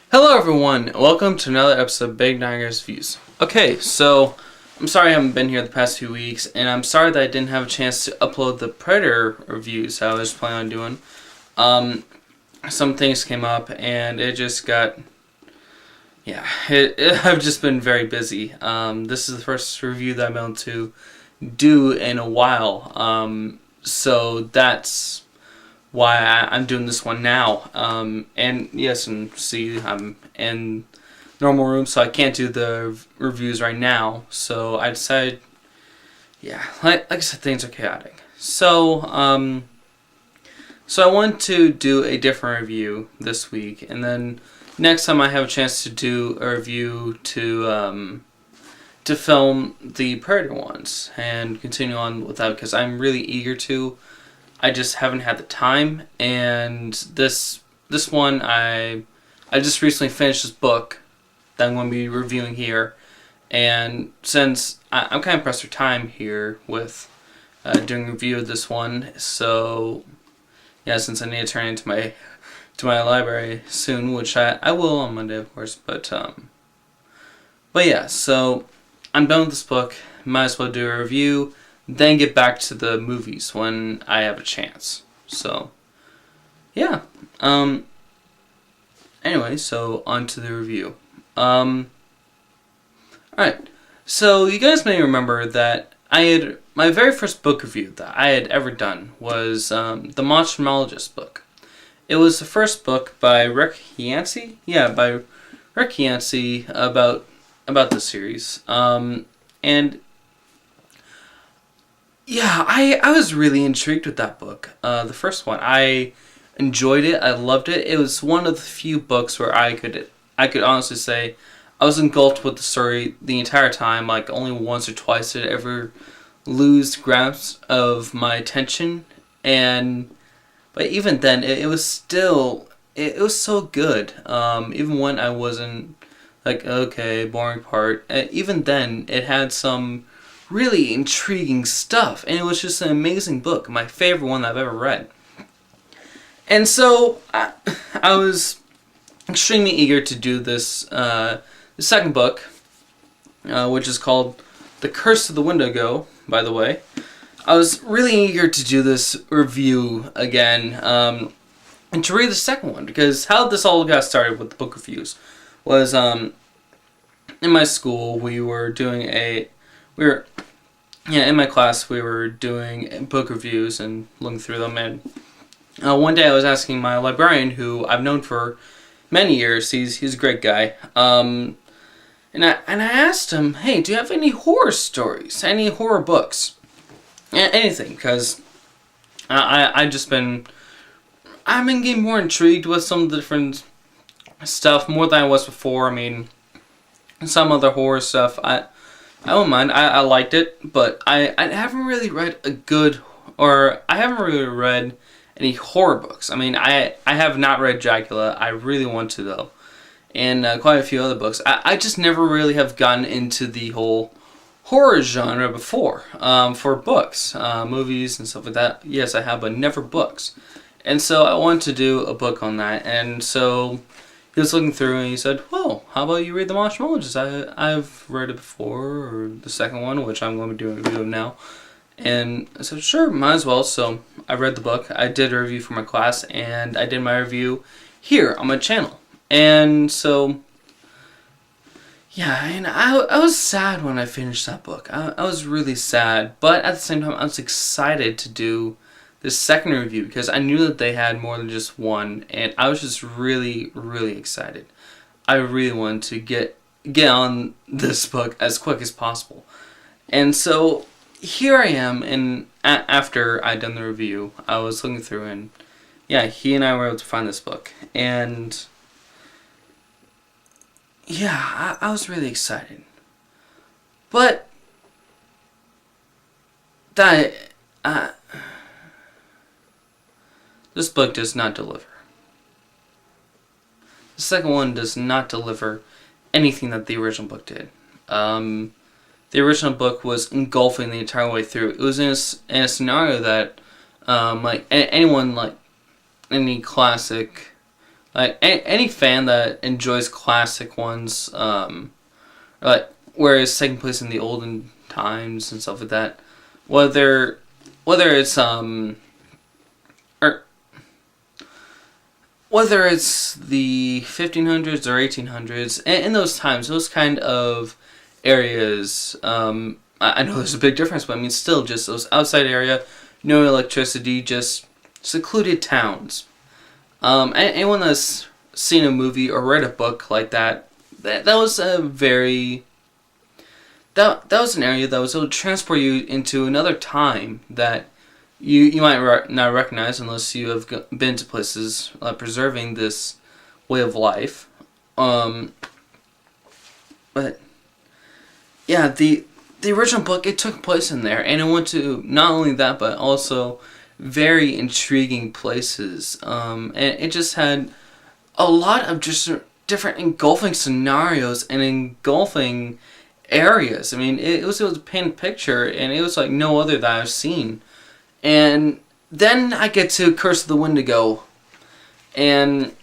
Hello everyone, welcome to another episode of Big Niagara's Views. Okay, so I'm sorry I haven't been here the past few weeks, and I'm sorry that I didn't have a chance to upload the Predator reviews I was planning on doing. Some things came up, and it just got, I've just been very busy. This is the first review that I'm able to do in a while, so that's why I'm doing this one now. And yes, and see, I'm in normal room, so I can't do the reviews right now. So I decided, like I said, things are chaotic. So I want to do a different review this week, and then next time I have a chance to do a review to film the Predator ones and continue on with that because I'm really eager to. I just haven't had the time, and this one I just recently finished this book that I'm going to be reviewing here, and since I'm kind of pressed for time here with doing a review of this one, so yeah, since I need to turn into my library soon, which I will on Monday, of course, but yeah, so I'm done with this book. Might as well do a review. Then get back to the movies when I have a chance. So, yeah. Anyway, so on to the review. Alright. So, you guys may remember that my very first book review that I had ever done was the Monstrumologist book. It was the first book by Rick Yancey? Yeah, by Rick Yancey about the series. And yeah, I was really intrigued with that book. The first one, I enjoyed it. I loved it. It was one of the few books where I could honestly say I was engulfed with the story the entire time. Like only once or twice did I ever lose grasp of my attention, but even then, it was still it was so good. Even when I wasn't like okay, boring part. Even then, it had some really intriguing stuff, and it was just an amazing book, my favorite one that I've ever read. And so I was extremely eager to do this the second book, which is called The Curse of the Wendigo, by the way. I was really eager to do this review again, and to read the second one, because how this all got started with the book reviews was in my school in my class, we were doing book reviews and looking through them, and one day I was asking my librarian, who I've known for many years, he's a great guy, and I asked him, hey, do you have any horror stories, any horror books, anything, because I've been getting more intrigued with some of the different stuff, more than I was before. I mean, some other horror stuff, I don't mind. I liked it, but I haven't really read I haven't really read any horror books. I mean, I have not read Dracula. I really want to, though. And quite a few other books. I just never really have gotten into the whole horror genre before, for books, movies and stuff like that. Yes, I have, but never books. And so I wanted to do a book on that, and so he was looking through and he said, well, how about you read The Monstrumologist? I've read it before, or the second one, which I'm going to be doing a review of now. And I said, sure, might as well. So I read the book. I did a review for my class, and I did my review here on my channel. And so, yeah, and I was sad when I finished that book. I was really sad, but at the same time, I was excited to do this second review because I knew that they had more than just one, and I was just really, really excited. I really wanted to get on this book as quick as possible. And so here I am, and after I'd done the review, I was looking through, and yeah, he and I were able to find this book, and yeah, I was really excited. But this book does not deliver. The second one does not deliver anything that the original book did. The original book was engulfing the entire way through. It was in a scenario that, like anyone, like any classic Like any fan that enjoys classic ones, like where it's taking place in the olden times and stuff like that, whether it's or whether it's the 1500s or 1800s, in those times, those kind of areas, I know there's a big difference, but I mean, still, just those outside area, no electricity, just secluded towns. Anyone that's seen a movie or read a book like that, that was a very... That was an area that was able to transport you into another time that you might not recognize unless you have been to places preserving this way of life. But yeah, the original book, it took place in there, and it went to not only that, but also very intriguing places. And it just had a lot of just different engulfing scenarios and engulfing areas. I mean, it was a paint a picture, and it was like no other that I've seen. And then I get to Curse of the Wendigo, and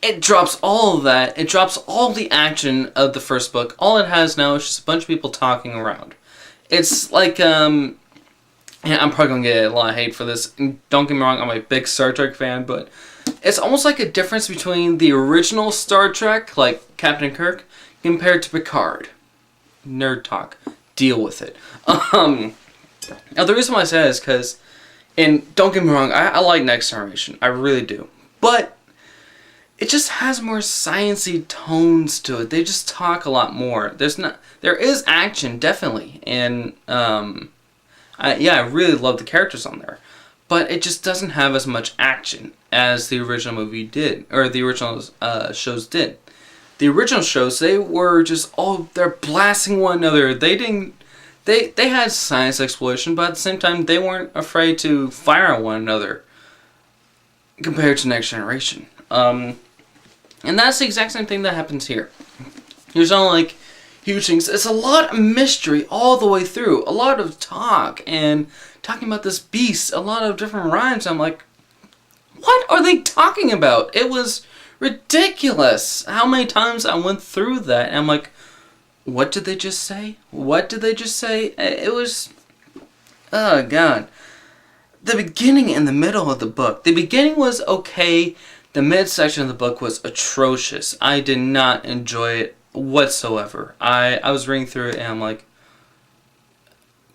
it drops all of that. It drops all the action of the first book. All it has now is just a bunch of people talking around. It's like, and I'm probably going to get a lot of hate for this. Don't get me wrong, I'm a big Star Trek fan, but it's almost like a difference between the original Star Trek, like Captain Kirk, compared to Picard. Nerd talk. Deal with it. Now, the reason why I say that is because, and don't get me wrong, I like Next Generation. I really do. But it just has more sciencey tones to it. They just talk a lot more. There is action, definitely. And, I really love the characters on there. But it just doesn't have as much action as the original movie did, or the original shows did. The original shows, they were just they're blasting one another. They had science exploration, but at the same time, they weren't afraid to fire at one another compared to Next Generation. And that's the exact same thing that happens here. There's not like huge things. It's a lot of mystery all the way through. A lot of talk and talking about this beast. A lot of different rhymes. I'm like, what are they talking about? It was ridiculous how many times I went through that, and I'm like, what did they just say? What did they just say? It was, oh god. The beginning and the middle of the book. The beginning was okay. The midsection of the book was atrocious. I did not enjoy it whatsoever. I was reading through it and I'm like,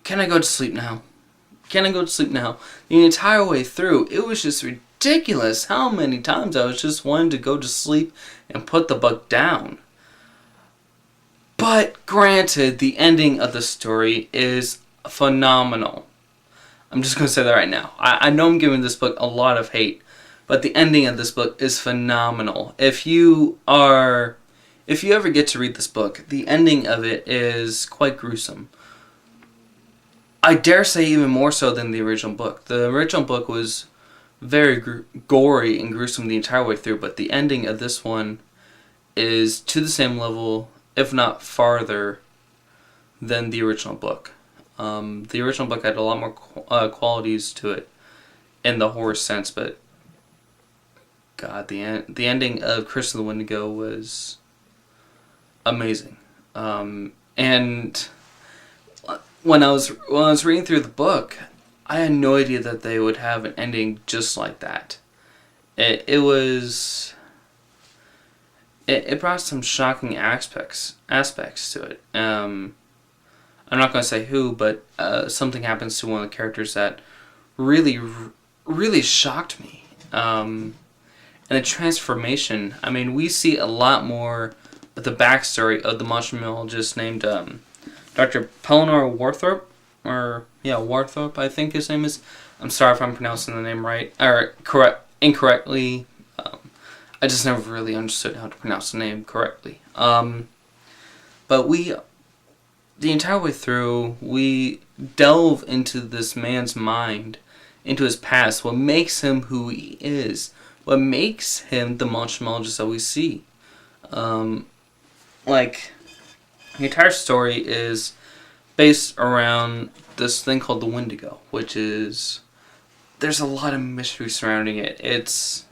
can I go to sleep now? Can I go to sleep now? The entire way through, it was just ridiculous how many times I was just wanting to go to sleep and put the book down. But granted, the ending of the story is phenomenal. I'm just going to say that right now. I know I'm giving this book a lot of hate, but the ending of this book is phenomenal. If you ever get to read this book, the ending of it is quite gruesome. I dare say even more so than the original book. The original book was very gory and gruesome the entire way through, but the ending of this one is to the same level, if not farther, than the original book. The original book had a lot more qualities to it in the horror sense, but God, the ending of Curse of the Wendigo was amazing. And when I was reading through the book, I had no idea that they would have an ending just like that. It brought some shocking aspects to it. I'm not going to say who, but something happens to one of the characters that really, really shocked me. And the transformation, I mean, we see a lot more of the backstory of the monstrumologist named Dr. Pellinor Warthorpe, Warthorpe, I think his name is. I'm sorry if I'm pronouncing the name right, or incorrectly. I just never really understood how to pronounce the name correctly. But the entire way through, we delve into this man's mind, into his past, what makes him who he is, what makes him the monstrumologist that we see. The entire story is based around this thing called the Wendigo, which is there's a lot of mystery surrounding it. It's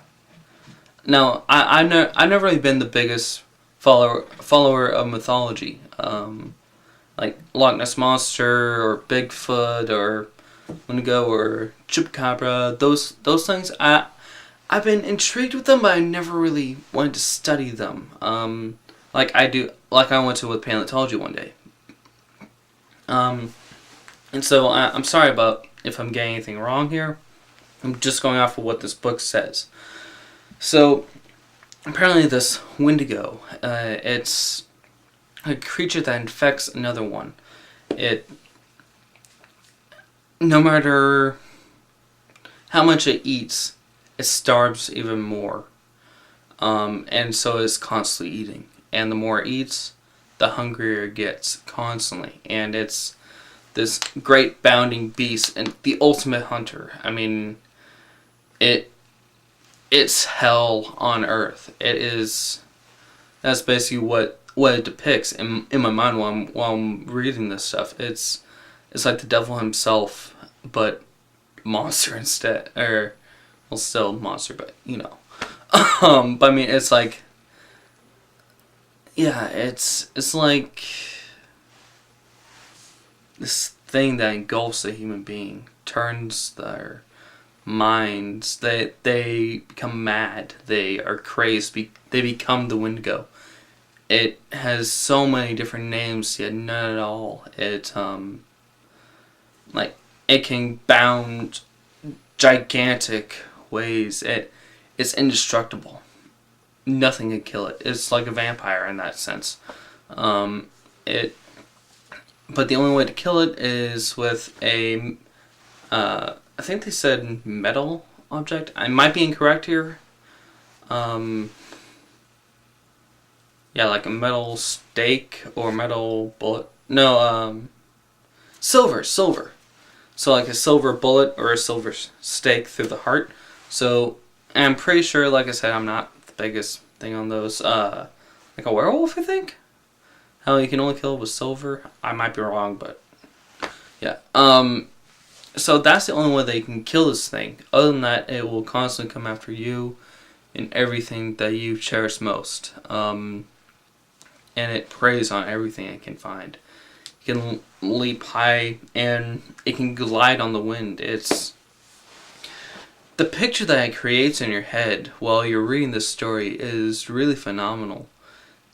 now I've never really been the biggest follower of mythology, like Loch Ness Monster or Bigfoot or Wendigo or Chupacabra. Those things I've been intrigued with them, but I never really wanted to study them. Like I went to with paleontology one day. And so I'm sorry about if I'm getting anything wrong here. I'm just going off of what this book says. So apparently this Wendigo, it's a creature that infects another one. No matter how much it eats, it starves even more. And so it's constantly eating. And the more it eats, the hungrier it gets constantly. And it's this great bounding beast and the ultimate hunter. I mean, it's hell on earth. That's basically what it depicts in my mind while I'm reading this stuff. It's like the devil himself, but monster instead, or well, still monster, but you know. But I mean, it's like, yeah, it's like this thing that engulfs a human being, turns their minds. They become mad. They are crazed. They become the Wendigo. It has so many different names, yet none at all. It like it can bound gigantic ways. It's indestructible. Nothing can kill it. It's like a vampire in that sense. But the only way to kill it is with a I think they said metal object. I might be incorrect here. Yeah, like a metal stake or metal bullet. No, silver. So like a silver bullet or a silver stake through the heart. So I'm pretty sure, like I said, I'm not the biggest thing on those. Like a werewolf, I think. How you can only kill with silver. I might be wrong, but yeah. So that's the only way they can kill this thing. Other than that, it will constantly come after you and everything that you cherish most. And it preys on everything it can find. It can leap high and it can glide on the wind. It's the picture that it creates in your head while you're reading this story is really phenomenal.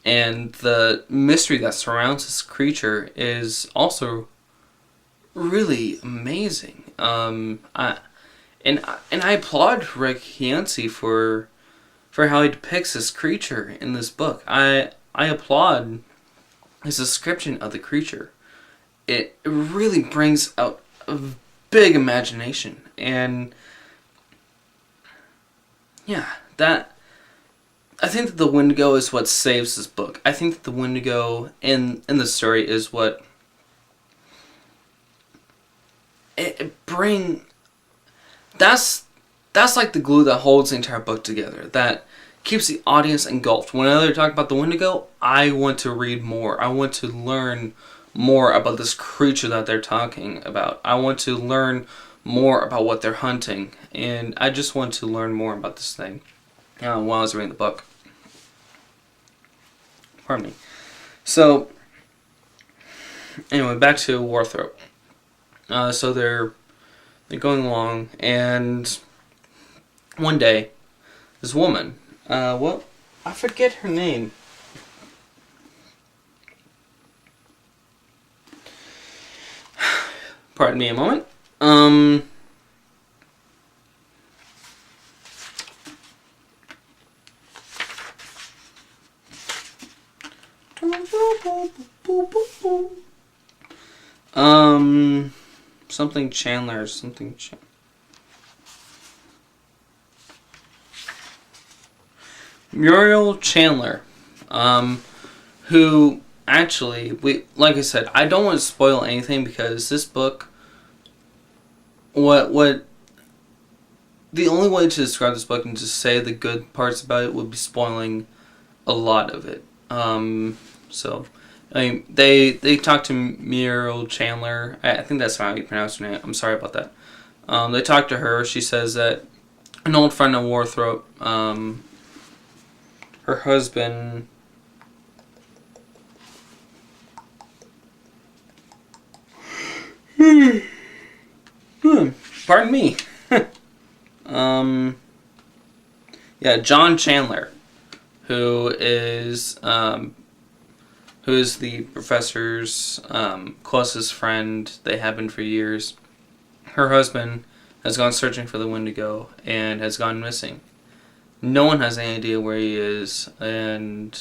And the mystery that surrounds this creature is also really amazing. I applaud Rick Yancey for how he depicts this creature in this book. I applaud his description of the creature. It really brings out a big imagination, and yeah, I think that the Wendigo is what saves this book. I think that the Wendigo in the story is what that's like the glue that holds the entire book together, that keeps the audience engulfed. Whenever they're talking about the Wendigo, I want to read more. I want to learn more about this creature that they're talking about. I want to learn more about what they're hunting, and I just want to learn more about this thing while I was reading the book. Pardon me. So anyway, back to Warthrope. So they're going along, and one day, this woman, well, I forget her name. Pardon me a moment. Something Chandler, Muriel Chandler, who actually, like I said, I don't want to spoil anything because this book, the only way to describe this book and just say the good parts about it would be spoiling a lot of it. So, I mean, they talked to Muriel Chandler. I think that's how you pronounce her name. I'm sorry about that. They talk to her. She says that an old friend of Warthrope, her husband, pardon me. Yeah, John Chandler, who is the professor's closest friend. They have been for years. Her husband has gone searching for the Wendigo and has gone missing. No one has any idea where he is, and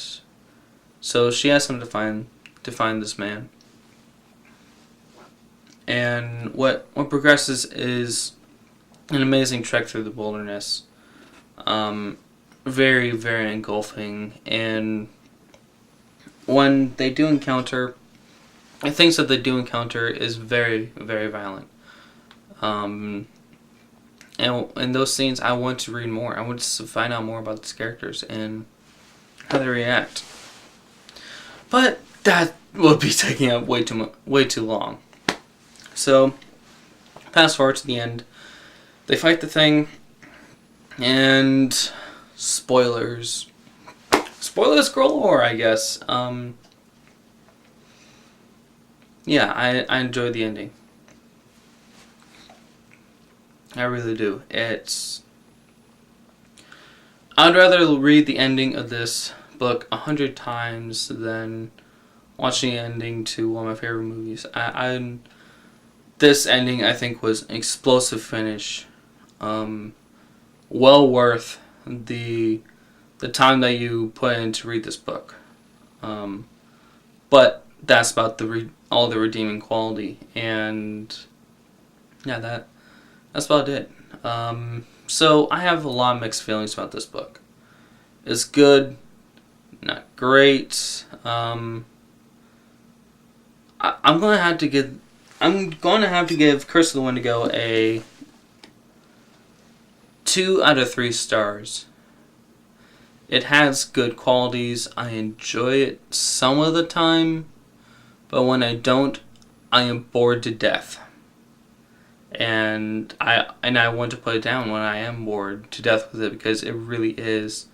so she asks him to find this man. And what progresses is an amazing trek through the wilderness. Very, very engulfing, and when they do encounter, the things that they do encounter is very, very violent. And in those scenes, I want to read more. I want to find out more about these characters and how they react. But that will be taking up way too long. So, fast forward to the end. They fight the thing, and spoilers galore, I guess. Yeah, I enjoyed the ending. I really do. I'd rather read the ending of this book 100 times than watching the ending to one of my favorite movies. This ending, I think, was an explosive finish. Well worth the time that you put in to read this book. But that's about all the redeeming quality, and yeah, that's about it. So I have a lot of mixed feelings about this book. It's good, not great. I'm gonna have to give Curse of the Wendigo a 2 out of 3 stars. It has good qualities. I enjoy it some of the time, but when I don't, I am bored to death. And I want to put it down when I am bored to death with it, because it really is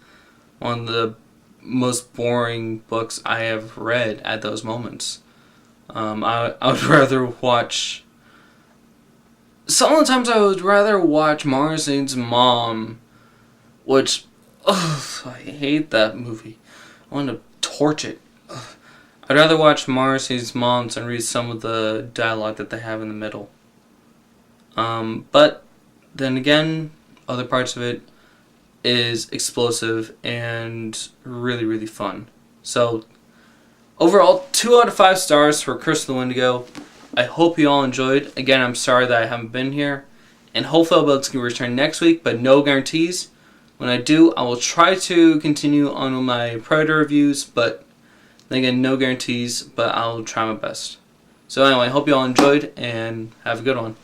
one of the most boring books I have read at those moments. I would rather watch... Sometimes I would rather watch Morrison's Mom, which... Ugh, I hate that movie. I want to torch it. Ugh. I'd rather watch Morrissey's Mom and read some of the dialogue that they have in the middle. But then again, other parts of it is explosive and really, really fun. So, overall, 2 out of 5 stars for Curse of the Wendigo. I hope you all enjoyed. Again, I'm sorry that I haven't been here. And hopefully I'll be able to return next week, but no guarantees. When I do, I will try to continue on with my Predator reviews, but then again, no guarantees, but I'll try my best. So anyway, I hope you all enjoyed, and have a good one.